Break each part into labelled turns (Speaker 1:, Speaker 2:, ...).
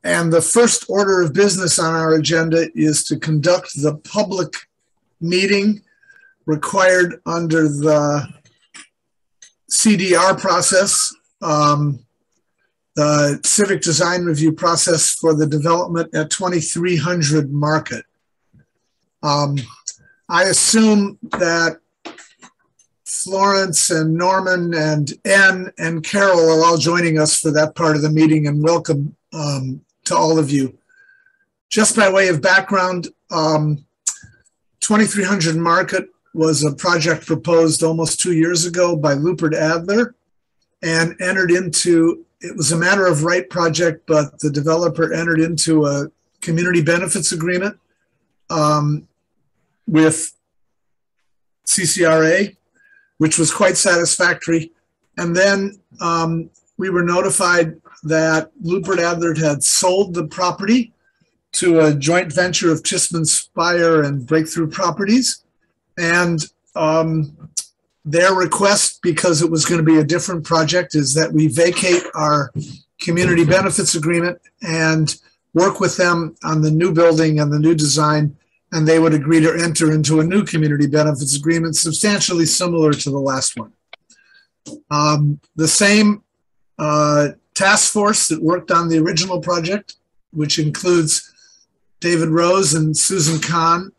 Speaker 1: And the first order of business on our agenda is to conduct the public meeting required under the CDR process, the Civic Design Review process for the development at 2300 Market. I assume that Florence and Norman and Ann and Carol are all joining us for that part of the meeting, and welcome to all of you. Just by way of background, 2300 Market was a project proposed almost 2 years ago by Rupert Adler and entered into, it was a matter of right project, but the developer entered into a community benefits agreement with CCRA, which was quite satisfactory. And then we were notified that Rupert Adler had sold the property to a joint venture of Chisman Spire and Breakthrough Properties. And their request, because it was going to be a different project, is that we vacate our community benefits agreement and work with them on the new building and the new design, and they would agree to enter into a new community benefits agreement substantially similar to the last one. The same task force that worked on the original project, which includes David Rose and Susan Kahn,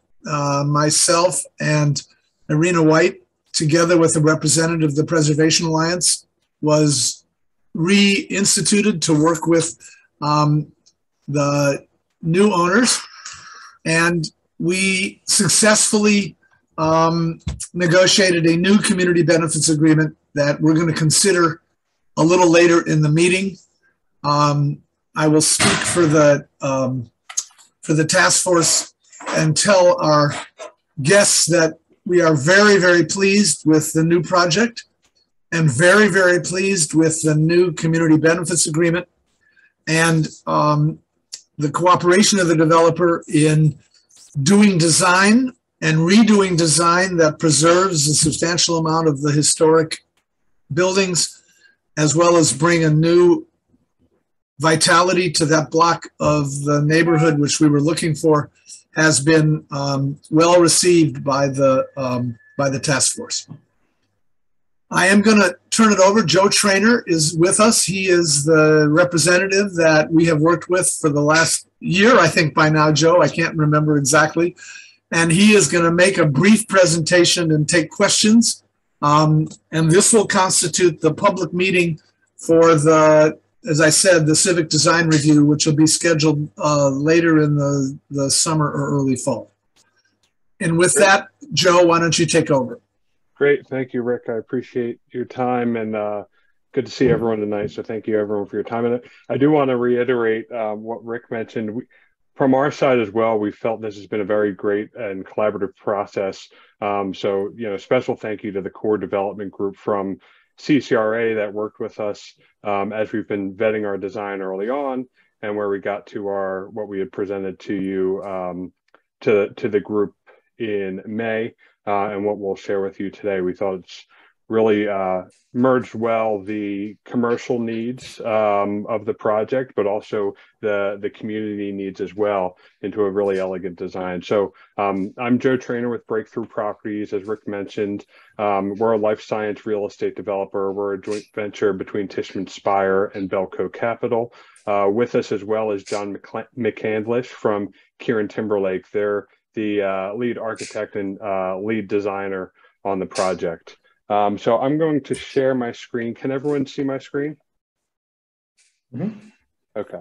Speaker 1: myself and Irina White, together with a representative of the Preservation Alliance, was reinstituted to work with the new owners. And we successfully negotiated a new community benefits agreement that we're going to consider a little later in the meeting. I will speak for the task force and tell our guests that we are very, very pleased with the new project and very, very pleased with the new community benefits agreement and the cooperation of the developer in doing design and redoing design that preserves a substantial amount of the historic buildings, as well as bring a new vitality to that block of the neighborhood, which we were looking for, has been well received by the task force. I am going to turn it over. Joe Trainer is with us. He is the representative that we have worked with for the last year, I think by now, Joe. I can't remember exactly. And he is going to make a brief presentation and take questions. And this will constitute the public meeting for the, as I said, the Civic Design Review, which will be scheduled later in the summer or early fall. And with that, Joe, why don't you take over?
Speaker 2: Great. Thank you, Rick. I appreciate your time, and good to see everyone tonight. So thank you, everyone, for your time. And I do want to reiterate what Rick mentioned. From our side as well, we felt this has been a very great and collaborative process. So, special thank you to the core development group from CCRA that worked with us as we've been vetting our design early on, and where we got to what we had presented to you to the group in May, and what we'll share with you today. We thought it's really merged well the commercial needs of the project, but also the community needs as well into a really elegant design. So I'm Joe Trainer with Breakthrough Properties. As Rick mentioned, we're a life science real estate developer. We're a joint venture between Tishman Speyer and Belco Capital. With us as well as John McCandlish from Kieran Timberlake. They're the lead architect and lead designer on the project. So I'm going to share my screen. Can everyone see my screen? Mm-hmm. Okay.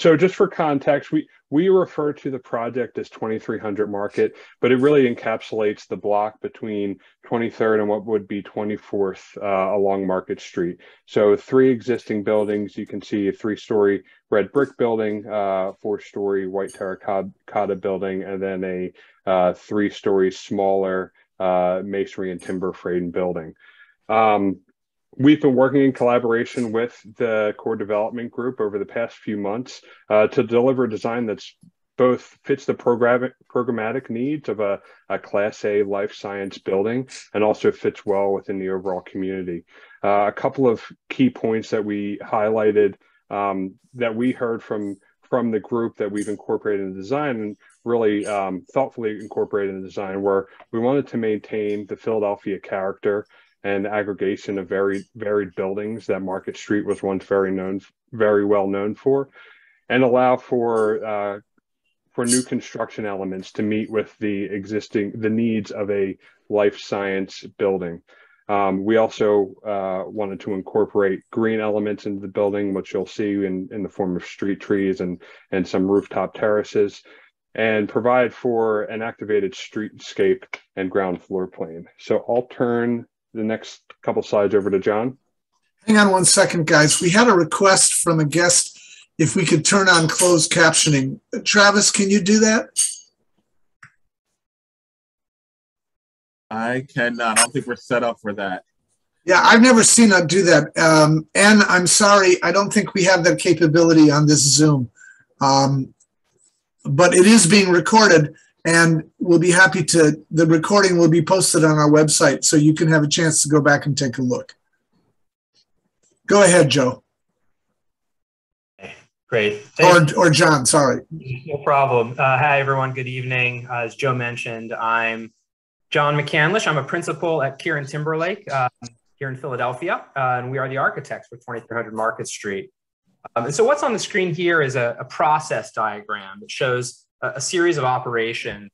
Speaker 2: So just for context, we refer to the project as 2300 Market, but it really encapsulates the block between 23rd and what would be 24th along Market Street. So 3 existing buildings. You can see a 3-story red brick building, 4-story white terracotta building, and then a 3-story smaller masonry and timber frame building. We've been working in collaboration with the core development group over the past few months to deliver a design that's both fits the programmatic needs of a Class A life science building and also fits well within the overall community. A couple of key points that we highlighted that we heard from the group that we've incorporated in the design and really thoughtfully incorporated in the design, where we wanted to maintain the Philadelphia character and aggregation of very varied buildings that Market Street was once very well known for, and allow for new construction elements to meet with the needs of a life science building. We also wanted to incorporate green elements into the building, which you'll see in the form of street trees and some rooftop terraces, and provide for an activated streetscape and ground floor plane. So I'll turn the next couple slides over to John.
Speaker 1: Hang on one second, guys. We had a request from a guest if we could turn on closed captioning. Travis, can you do that?
Speaker 3: I cannot. I don't think we're set up for that.
Speaker 1: Yeah, I've never seen it do that. And I'm sorry, I don't think we have that capability on this Zoom. But it is being recorded, and we'll be happy to, the recording will be posted on our website, so you can have a chance to go back and take a look. Go ahead, Joe.
Speaker 4: Great.
Speaker 1: Or John, sorry.
Speaker 4: No problem. Hi, everyone. Good evening. As Joe mentioned, I'm John McCandlish. I'm a principal at Kieran Timberlake here in Philadelphia, and we are the architects for 2300 Market Street. And so what's on the screen here is a process diagram that shows a series of operations,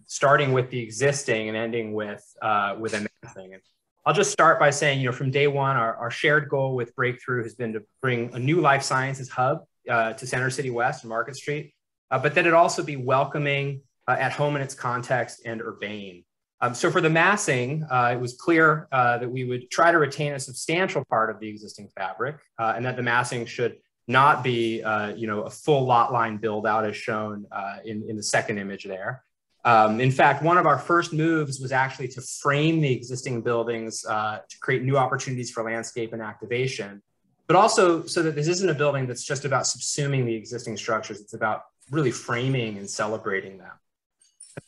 Speaker 4: starting with the existing and ending with amassing. And I'll just start by saying, from day one, our shared goal with Breakthrough has been to bring a new life sciences hub to Center City West and Market Street, but that it also be welcoming, at home in its context, and urbane. So for the massing, it was clear that we would try to retain a substantial part of the existing fabric, and that the massing should not be, a full lot line build out as shown in the second image there. In fact, one of our first moves was actually to frame the existing buildings to create new opportunities for landscape and activation, but also so that this isn't a building that's just about subsuming the existing structures. It's about really framing and celebrating them.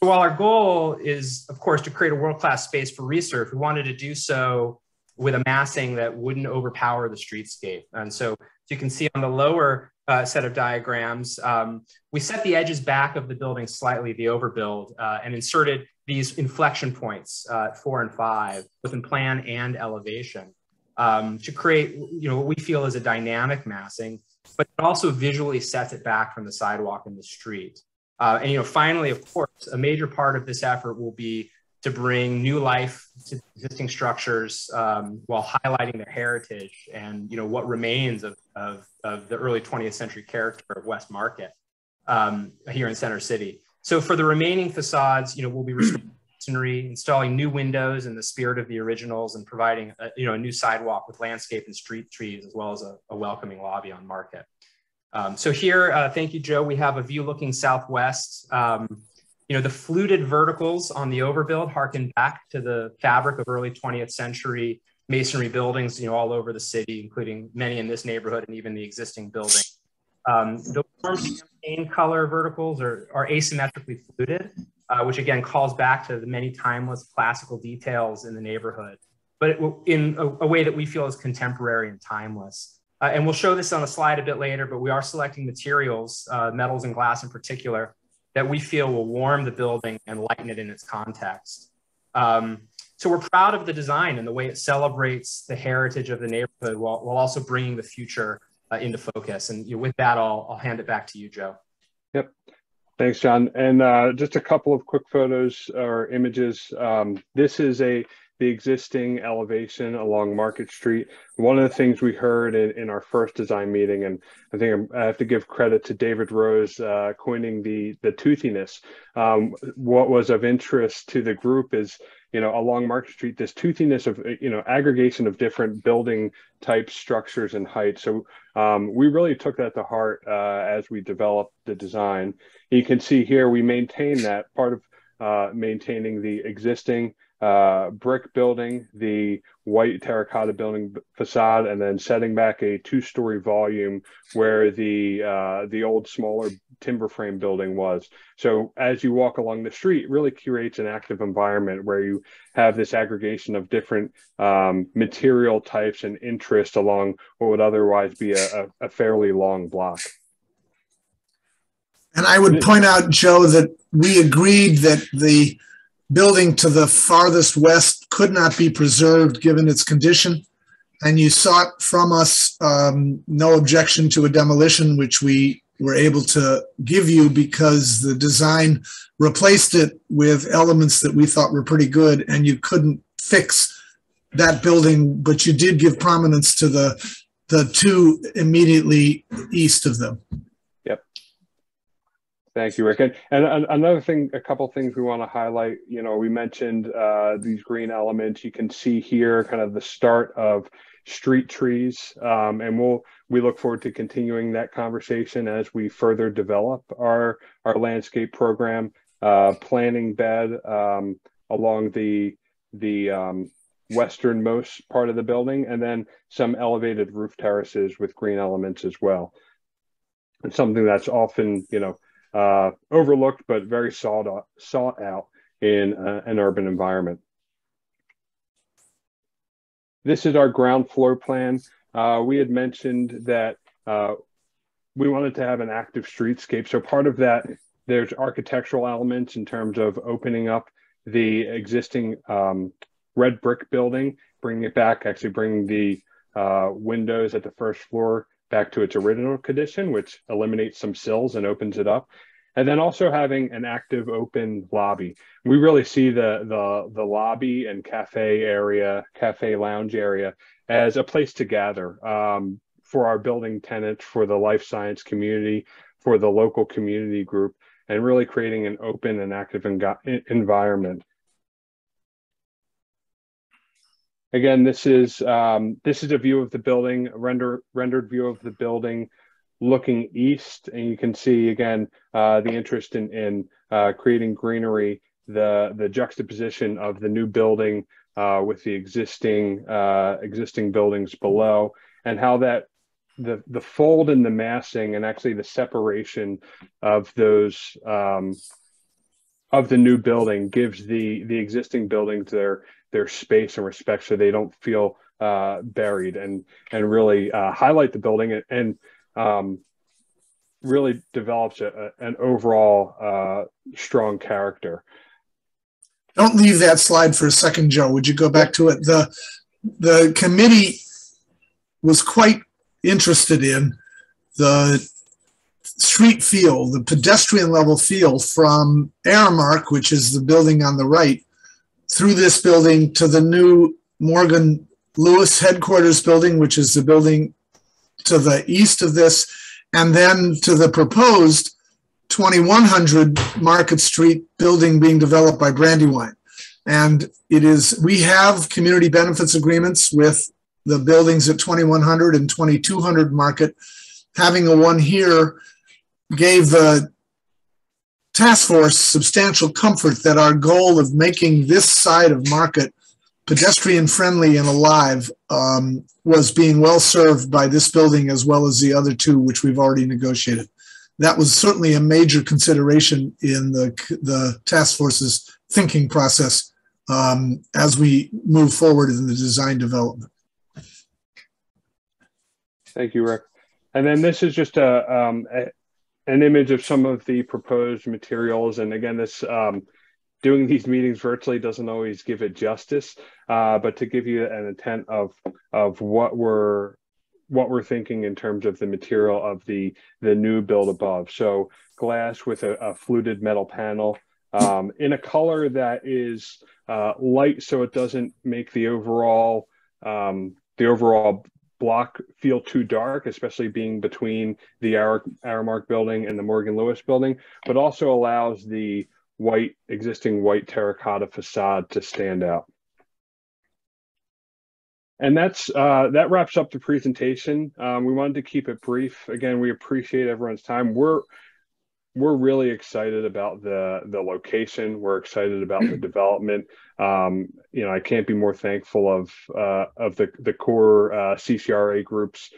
Speaker 4: So while our goal is, of course, to create a world-class space for research, we wanted to do so with a massing that wouldn't overpower the streetscape. And so, as you can see on the lower set of diagrams, we set the edges back of the building slightly, the overbuild, and inserted these inflection points, 4 and 5, both in plan and elevation, to create, what we feel is a dynamic massing, but it also visually sets it back from the sidewalk and the street. And finally, of course, a major part of this effort will be to bring new life to existing structures while highlighting their heritage and what remains of the early 20th century character of West Market here in Center City. So for the remaining facades, we'll be restoring masonry, installing new windows in the spirit of the originals, and providing a new sidewalk with landscape and street trees, as well as a welcoming lobby on Market. So here, thank you, Joe, we have a view looking southwest. The fluted verticals on the overbuild harken back to the fabric of early 20th century masonry buildings, all over the city, including many in this neighborhood and even the existing building. The warm champagne color verticals are asymmetrically fluted, which again calls back to the many timeless classical details in the neighborhood, but in a way that we feel is contemporary and timeless. And we'll show this on a slide a bit later, but we are selecting materials, metals and glass in particular, that we feel will warm the building and lighten it in its context. So we're proud of the design and the way it celebrates the heritage of the neighborhood while also bringing the future into focus. And with that, I'll hand it back to you, Joe.
Speaker 2: Yep. Thanks, John. And just a couple of quick photos or images. This is the existing elevation along Market Street. One of the things we heard in our first design meeting, and I think I have to give credit to David Rose coining the toothiness. What was of interest to the group is, along Market Street, this toothiness of, aggregation of different building types, structures, and heights. So we really took that to heart as we developed the design. You can see here, we maintain that part of maintaining the existing brick building, the white terracotta building facade, and then setting back a 2-story volume where the old smaller timber frame building was. So as you walk along the street, it really creates an active environment where you have this aggregation of different material types and interests along what would otherwise be a fairly long block.
Speaker 1: And I would point out, Joe, that we agreed that the building to the farthest west could not be preserved given its condition. And you sought from us no objection to a demolition, which we were able to give you because the design replaced it with elements that we thought were pretty good, and you couldn't fix that building, but you did give prominence to the two immediately east of them.
Speaker 2: Yep. Thank you, Rick. And another thing, a couple things we want to highlight, you know, we mentioned these green elements. You can see here kind of the start of street trees, and we look forward to continuing that conversation as we further develop our landscape program, planting bed along the westernmost part of the building, and then some elevated roof terraces with green elements as well. It's something that's often, you know, overlooked but very sought out in an urban environment. This is our ground floor plan. We had mentioned that we wanted to have an active streetscape. So part of that, there's architectural elements in terms of opening up the existing red brick building, bringing it back, actually bringing the windows at the first floor back to its original condition, which eliminates some sills and opens it up. And then also having an active open lobby. We really see the lobby and cafe lounge area as a place to gather for our building tenants, for the life science community, for the local community group, and really creating an open and active environment. Again, this is a view of the building, a rendered view of the building, looking east, and you can see again the interest in creating greenery, the juxtaposition of the new building with the existing buildings below, and how that the fold and the massing and actually the separation of those of the new building gives the existing buildings their space and respect, so they don't feel buried, and really highlight the building and really develops an overall strong character.
Speaker 1: Don't leave that slide for a second, Joe. Would you go back to it? The committee was quite interested in the street feel, the pedestrian level feel from Aramark, which is the building on the right, through this building to the new Morgan Lewis headquarters building, which is the building to the east of this, and then to the proposed 2100 Market Street building being developed by Brandywine. And we have community benefits agreements with the buildings at 2100 and 2200 Market. Having a one here gave the task force substantial comfort that our goal of making this side of Market pedestrian friendly and alive was being well served by this building as well as the other two, which we've already negotiated. That was certainly a major consideration in the task force's thinking process as we move forward in the design development.
Speaker 2: Thank you, Rick. And then this is just an image of some of the proposed materials. And again, this doing these meetings virtually doesn't always give it justice, but to give you an intent of what we're thinking in terms of the material of the new build above. So glass with a fluted metal panel in a color that is light, so it doesn't make the overall block feel too dark, especially being between the Aramark building and the Morgan Lewis building, but also allows the existing white terracotta facade to stand out. And that wraps up the presentation. We wanted to keep it brief. Again, we appreciate everyone's time. We're really excited about the location. We're excited about the development. I can't be more thankful of the core CCRA groups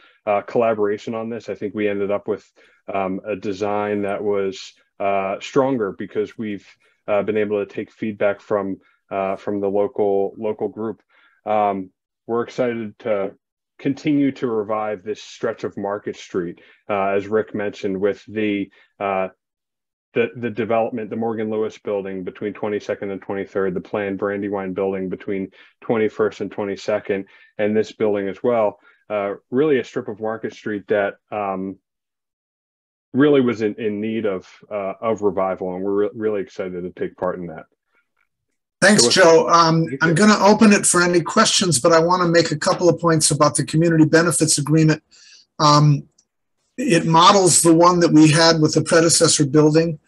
Speaker 2: collaboration on this. I think we ended up with a design that was stronger because we've been able to take feedback from the local group. We're excited to continue to revive this stretch of Market Street, as Rick mentioned, with the development, the Morgan Lewis building between 22nd and 23rd, the planned Brandywine building between 21st and 22nd, and this building as well. Really a strip of Market Street that really was in need of revival, and we're really excited to take part in that.
Speaker 1: Thanks, Joe. I'm going to open it for any questions, but I want to make a couple of points about the community benefits agreement. It models the one that we had with the predecessor building.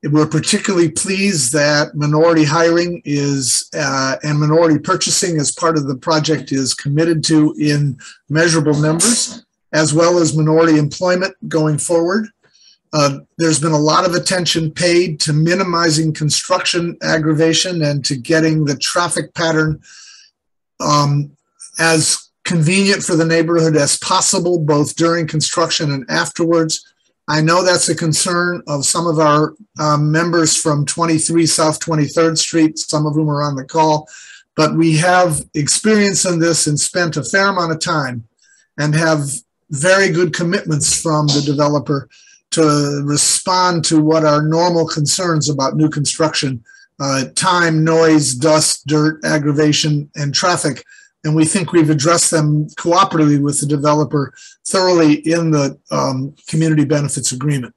Speaker 1: We're particularly pleased that minority hiring is and minority purchasing as part of the project is committed to in measurable numbers, as well as minority employment going forward. There's been a lot of attention paid to minimizing construction aggravation and to getting the traffic pattern as convenient for the neighborhood as possible, both during construction and afterwards. I know that's a concern of some of our members from 23 South 23rd Street, some of whom are on the call, but we have experience in this and spent a fair amount of time and have very good commitments from the developer to respond to what are normal concerns about new construction, time, noise, dust, dirt, aggravation, and traffic. And we think we've addressed them cooperatively with the developer thoroughly in the community benefits agreement.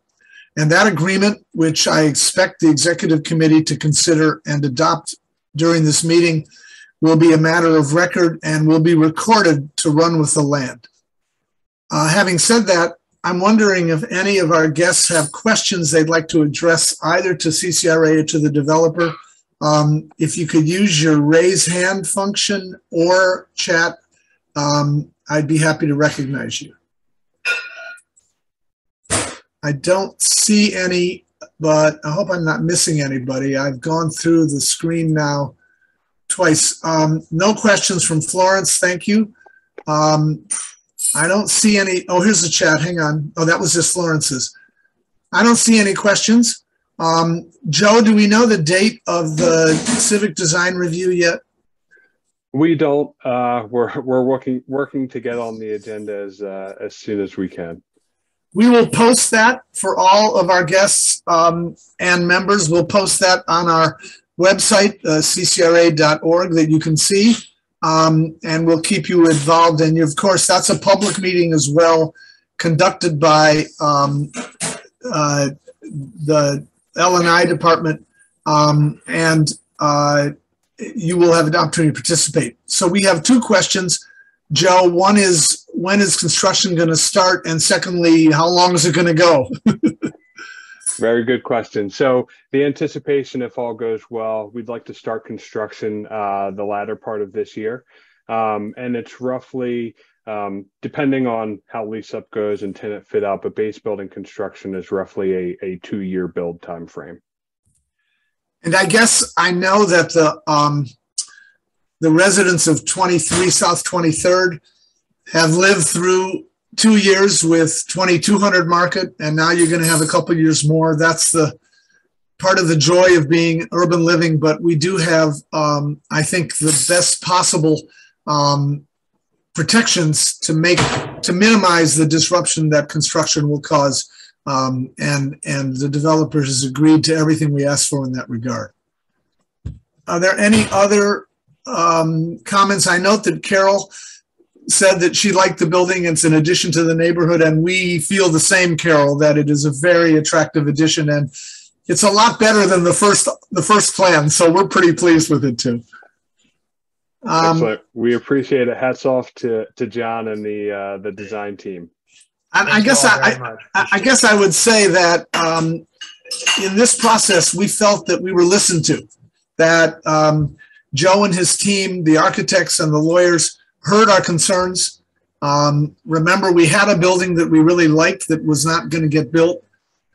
Speaker 1: And that agreement, which I expect the executive committee to consider and adopt during this meeting, will be a matter of record and will be recorded to run with the land. Having said that, I'm wondering if any of our guests have questions they'd like to address either to CCRA or to the developer. If you could use your raise hand function or chat, I'd be happy to recognize you. I don't see any, but I hope I'm not missing anybody. I've gone through the screen now twice. No questions from Florence, thank you. I don't see any. Oh, here's the chat. Hang on. Oh, that was just Florence's. I don't see any questions. Joe, do we know the date of the Civic Design review yet?
Speaker 2: We don't. We're working to get on the agenda as soon as we can.
Speaker 1: We will post that for all of our guests and members. We'll post that on our website, ccra.org, that you can see. And we'll keep you involved. And of course, that's a public meeting as well, conducted by the L&I department, and you will have an opportunity to participate. So we have two questions, Joe. One is, when is construction going to start? And secondly, how long is it going to go?
Speaker 2: Very good question. So the anticipation, if all goes well, we'd like to start construction the latter part of this year. And it's roughly, depending on how lease up goes and tenant fit out, but base building construction is roughly a 2-year build time frame.
Speaker 1: And I guess I know that the residents of 23 South 23rd have lived through 2 years with 2200 Market, and now you're going to have a couple years more. That's the part of the joy of being urban living, but we do have, I think, the best possible protections to minimize the disruption that construction will cause, and the developers has agreed to everything we asked for in that regard. Are there any other comments? I note that Carol said that she liked the building. It's an addition to the neighborhood, and we feel the same, Carol, that it is a very attractive addition, and it's a lot better than the first plan. So we're pretty pleased with it too.
Speaker 2: Excellent. We appreciate it. Hats off to John and the design team.
Speaker 1: I guess I would say that in this process, we felt that we were listened to, that Joe and his team, the architects and the lawyers, heard our concerns. Remember, we had a building that we really liked that was not going to get built,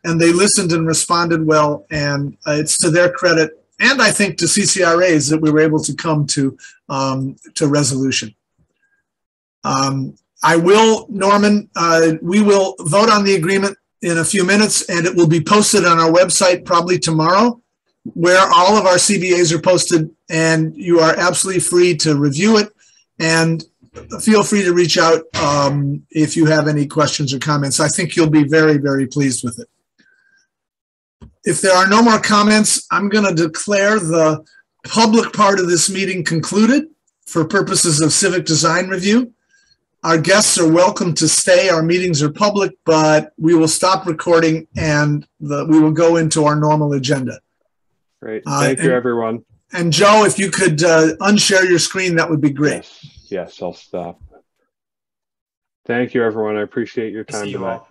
Speaker 1: and they listened and responded well, and it's to their credit, and I think to CCRA's, that we were able to come to resolution. I will, Norman, we will vote on the agreement in a few minutes, and it will be posted on our website probably tomorrow, where all of our CBAs are posted, and you are absolutely free to review it. And feel free to reach out if you have any questions or comments. I think you'll be very, very pleased with it. If there are no more comments, I'm going to declare the public part of this meeting concluded for purposes of civic design review. Our guests are welcome to stay. Our meetings are public, but we will stop recording and we will go into our normal agenda.
Speaker 2: Great. Thank you, everyone.
Speaker 1: And Joe, if you could unshare your screen, that would be great.
Speaker 2: Yes, I'll stop. Thank you, everyone. I appreciate your time tonight.